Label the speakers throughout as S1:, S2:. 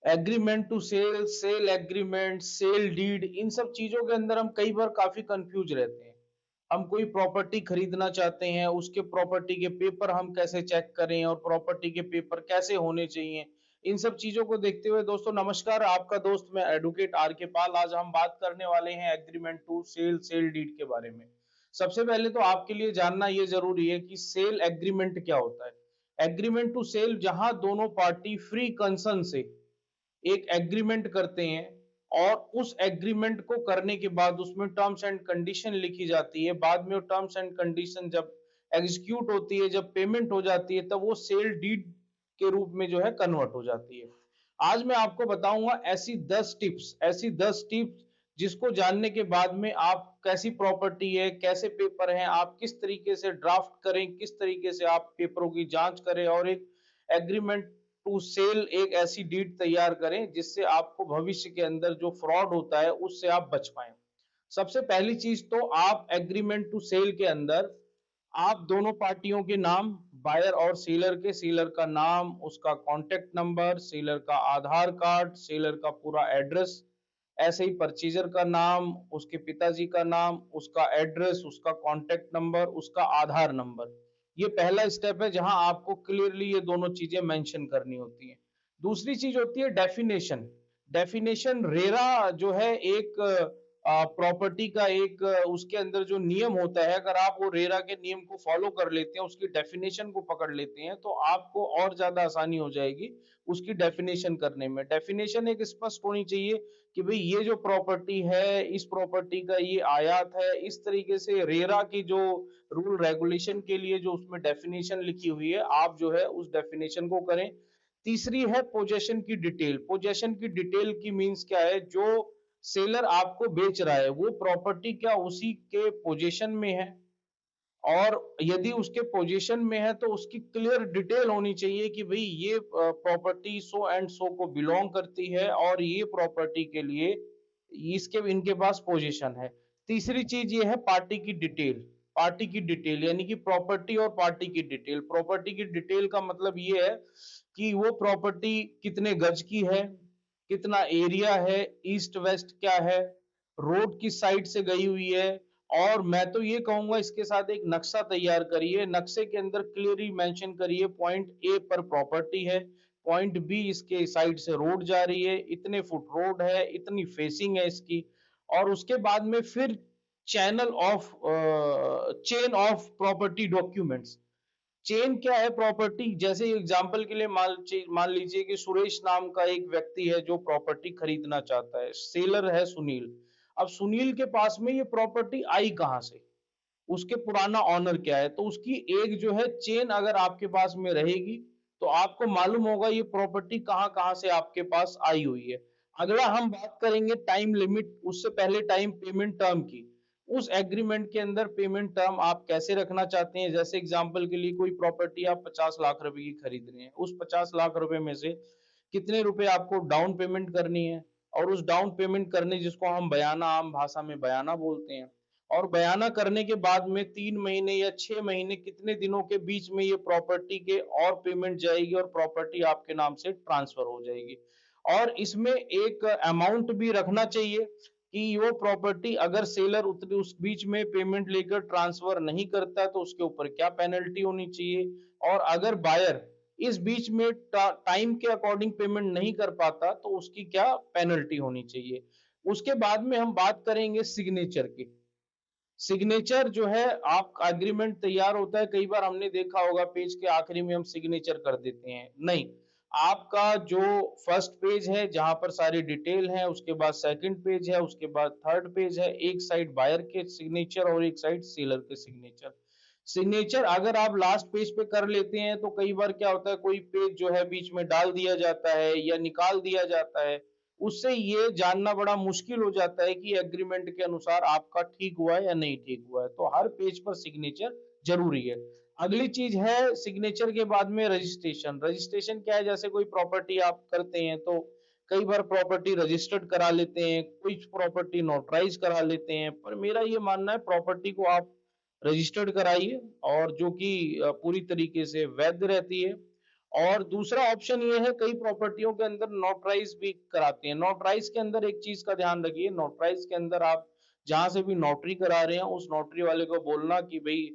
S1: Agreement to sell, sale agreement, sale deed, इन सब चीजों के अंदर हम कई बार काफी कंफ्यूज रहते हैं। हम कोई प्रॉपर्टी खरीदना चाहते हैं, उसके प्रॉपर्टी के पेपर हम कैसे चेक करें और प्रॉपर्टी के पेपर कैसे होने चाहिए, इन सब चीजों को देखते हुए दोस्तों नमस्कार, आपका दोस्त मैं एडवोकेट आर के पाल। आज हम बात करने वाले हैं agreement to sell, sale deed के बारे में। सबसे पहले तो आपके लिए जानना यह जरूरी है कि सेल एग्रीमेंट क्या होता है। एग्रीमेंट टू सेल जहां दोनों पार्टी फ्री कंसर्न से एक एग्रीमेंट करते हैं और उस एग्रीमेंट को करने के बाद उसमें टर्म्स एंड कंडीशन लिखी जाती है। बाद में वो टर्म्स एंड कंडीशन जब एग्जीक्यूट होती है, जब पेमेंट हो जाती है, तब वो सेल डीड के रूप में जो है कन्वर्ट हो जाती है। आज मैं आपको बताऊंगा ऐसी 10 टिप्स जिसको जानने के बाद में आप कैसी प्रॉपर्टी है, कैसे पेपर हैं, आप किस तरीके से ड्राफ्ट करें, किस तरीके से आप पेपरों की जांच करें और एक एग्रीमेंट टू सेल, एक ऐसी डीड तैयार करें जिससे आपको भविष्य के अंदर जो फ्रॉड होता है उससे आप बच पाए। सबसे पहली चीज तो आप एग्रीमेंट टू सेल के अंदर आप दोनों पार्टियों के नाम, बायर और सेलर के, सेलर का नाम, उसका कॉन्टेक्ट नंबर, सेलर का आधार कार्ड, सेलर का पूरा एड्रेस, ऐसे ही परचेजर का नाम, उसके पिताजी का नाम, उसका एड्रेस, उसका कॉन्टेक्ट नंबर, उसका आधार नंबर। ये पहला स्टेप है जहां आपको क्लियरली ये दोनों चीजें मेंशन करनी होती हैं। दूसरी चीज होती है डेफिनेशन। डेफिनेशन रेरा जो है एक प्रॉपर्टी का एक उसके अंदर जो नियम होता है, अगर आप वो रेरा के नियम को फॉलो कर लेते हैं, उसकी डेफिनेशन को पकड़ लेते हैं, तो आपको और ज्यादा आसानी हो जाएगी उसकी डेफिनेशन करने में। डेफिनेशन एक स्पष्ट होनी चाहिए कि भाई ये जो प्रॉपर्टी है, इस प्रॉपर्टी का ये आयात है, इस तरीके से रेरा की जो रूल रेगुलेशन के लिए जो उसमें डेफिनेशन लिखी हुई है, आप जो है उस डेफिनेशन को करें। तीसरी है पोजेशन की डिटेल। पोजेशन की डिटेल की मींस क्या है, जो सेलर आपको बेच रहा है वो प्रॉपर्टी क्या उसी के पोजेशन में है, और यदि उसके पोजीशन में है तो उसकी क्लियर डिटेल होनी चाहिए कि भाई ये प्रॉपर्टी सो एंड सो को बिलोंग करती है और ये प्रॉपर्टी के लिए इसके इनके पास पोजीशन है। तीसरी चीज ये है पार्टी की डिटेल। पार्टी की डिटेल यानी कि प्रॉपर्टी और पार्टी की डिटेल। प्रॉपर्टी की डिटेल का मतलब ये है कि वो प्रॉपर्टी कितने गज की है, कितना एरिया है, ईस्ट वेस्ट क्या है, रोड किस साइड से गई हुई है, और मैं तो ये कहूंगा इसके साथ एक नक्शा तैयार करिए। नक्शे के अंदर क्लियरली मेंशन करिए पॉइंट ए पर प्रॉपर्टी है, पॉइंट बी इसके साइड से रोड जा रही है, इतने फुट रोड है, इतनी फेसिंग है इसकी, और उसके बाद में फिर channel of chain of property documents. Chain क्या है प्रॉपर्टी, जैसे एग्जांपल के लिए मान लीजिए कि सुरेश नाम का एक व्यक्ति है जो प्रॉपर्टी खरीदना चाहता है, सेलर है सुनील। अब सुनील के पास में ये प्रॉपर्टी आई कहां से, उसके पुराना ऑनर क्या है, तो उसकी एक जो है चेन अगर आपके पास में रहेगी तो आपको मालूम होगा ये प्रॉपर्टी कहां कहां से आपके पास आई हुई है। अगला हम बात करेंगे टाइम लिमिट, उससे पहले टाइम पेमेंट टर्म की। उस एग्रीमेंट के अंदर पेमेंट टर्म आप कैसे रखना चाहते हैं। जैसे एग्जांपल के लिए कोई प्रॉपर्टी आप 50 लाख रुपए की खरीद रहे हैं, उस 50 लाख रुपए में से कितने रुपए आपको डाउन पेमेंट करनी है, और उस डाउन पेमेंट करने जिसको हम बयाना, आम भाषा में बयाना बोलते हैं, और बयाना करने के बाद में 3 महीने या 6 महीने कितने दिनों के बीच में ये प्रॉपर्टी के और पेमेंट जाएगी और प्रॉपर्टी आपके नाम से ट्रांसफर हो जाएगी। और इसमें एक अमाउंट भी रखना चाहिए कि वो प्रॉपर्टी अगर सेलर उतने उस बीच में पेमेंट लेकर ट्रांसफर नहीं करता तो उसके ऊपर क्या पेनल्टी होनी चाहिए, और अगर बायर इस बीच में टाइम के अकॉर्डिंग पेमेंट नहीं कर पाता तो उसकी क्या पेनल्टी होनी चाहिए। उसके बाद में हम बात करेंगे सिग्नेचर की। सिग्नेचर जो है, आप एग्रीमेंट तैयार होता है, कई बार हमने देखा होगा पेज के आखिरी में हम सिग्नेचर कर देते हैं, नहीं। आपका जो फर्स्ट पेज है जहां पर सारी डिटेल है, उसके बाद सेकंड पेज है, उसके बाद थर्ड पेज है, एक साइड बायर के सिग्नेचर और एक साइड सेलर के सिग्नेचर। सिग्नेचर अगर आप लास्ट पेज पे कर लेते हैं तो कई बार क्या होता है, कोई पेज जो है बीच में डाल दिया जाता है या निकाल दिया जाता है, उससे ये जानना बड़ा मुश्किल हो जाता है कि एग्रीमेंट के अनुसार आपका ठीक हुआ है या नहीं ठीक हुआ है। तो हर पेज पर सिग्नेचर जरूरी है। अगली चीज है सिग्नेचर के बाद में रजिस्ट्रेशन। रजिस्ट्रेशन क्या है, जैसे कोई प्रॉपर्टी आप करते हैं तो कई बार प्रॉपर्टी रजिस्टर्ड करा लेते हैं, कुछ प्रॉपर्टी नोटराइज करा लेते हैं, पर मेरा ये मानना है प्रॉपर्टी को आप रजिस्टर्ड कराइए और जो कि पूरी तरीके से वैध रहती है। और दूसरा ऑप्शन ये है, कई प्रॉपर्टियों के अंदर नोटराइज भी कराते हैं। नोटराइज के अंदर एक चीज का ध्यान रखिए, नोटराइज के अंदर आप जहां से भी नोटरी करा रहे हैं उस नोटरी वाले को बोलना कि भाई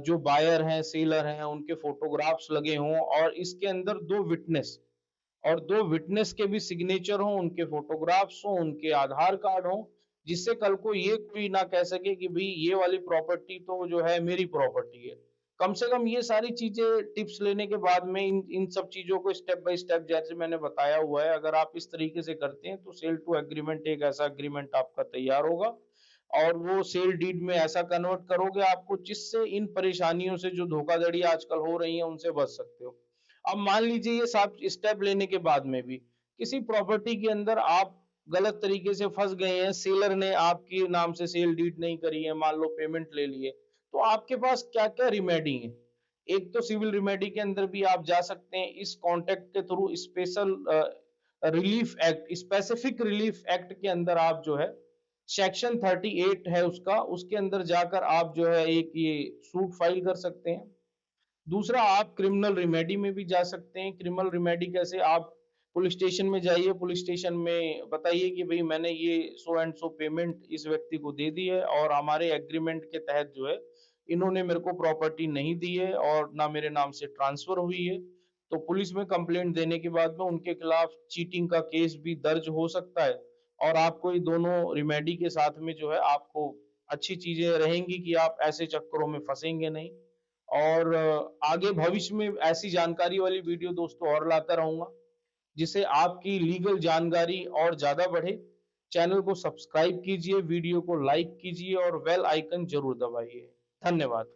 S1: जो बायर हैं सेलर हैं उनके फोटोग्राफ्स लगे हों और इसके अंदर दो विटनेस, और दो विटनेस के भी सिग्नेचर हों, उनके फोटोग्राफ्स हों, उनके आधार कार्ड हों, जिससे कल को ये कोई ना कह सके कि भाई ये वाली प्रॉपर्टी तो जो है मेरी प्रॉपर्टी है। कम से कम ये सारी चीजें टिप्स लेने के बाद में इन इन सब चीजों को स्टेप बाय स्टेप जैसे मैंने बताया हुआ है, अगर आप इस तरीके से करते हैं तो सेल टू एग्रीमेंट एक ऐसा एग्रीमेंट आपका तैयार होगा और वो सेल डीड में ऐसा कन्वर्ट करोगे आपको, जिससे इन परेशानियों से जो धोखाधड़ी आजकल हो रही है उनसे बच सकते हो। अब मान लीजिए ये सब स्टेप लेने के बाद में भी किसी प्रॉपर्टी के अंदर आप गलत तरीके से फंस गए हैं, सेलर ने आपके नाम से सेल डीड नहीं करी है, मान लो पेमेंट ले लिए, तो आपके पास क्या क्या रिमेडी है। एक तो सिविल रिमेडी के अंदर भी आप जा सकते हैं, इस कॉन्टेक्ट के through special relief act, specific relief act के अंदर आप जो है सेक्शन 38 है उसका, उसके अंदर जाकर आप जो है एक ये सूट फाइल कर सकते हैं। दूसरा, आप क्रिमिनल रिमेडी में भी जा सकते हैं। क्रिमिनल रिमेडी कैसे, आप पुलिस स्टेशन में जाइए, पुलिस स्टेशन में बताइए कि भाई मैंने ये सो एंड सो पेमेंट इस व्यक्ति को दे दी है और हमारे एग्रीमेंट के तहत जो है इन्होंने मेरे को प्रॉपर्टी नहीं दी है और ना मेरे नाम से ट्रांसफर हुई है। तो पुलिस में कंप्लेंट देने के बाद में उनके खिलाफ चीटिंग का केस भी दर्ज हो सकता है और आपको ये दोनों रिमेडी के साथ में जो है आपको अच्छी चीजें रहेंगी कि आप ऐसे चक्करों में फंसेंगे नहीं। और आगे भविष्य में ऐसी जानकारी वाली वीडियो दोस्तों और लाता रहूंगा, जिससे आपकी लीगल जानकारी और ज्यादा बढ़े। चैनल को सब्सक्राइब कीजिए, वीडियो को लाइक कीजिए और बेल आइकन जरूर दबाइए। धन्यवाद।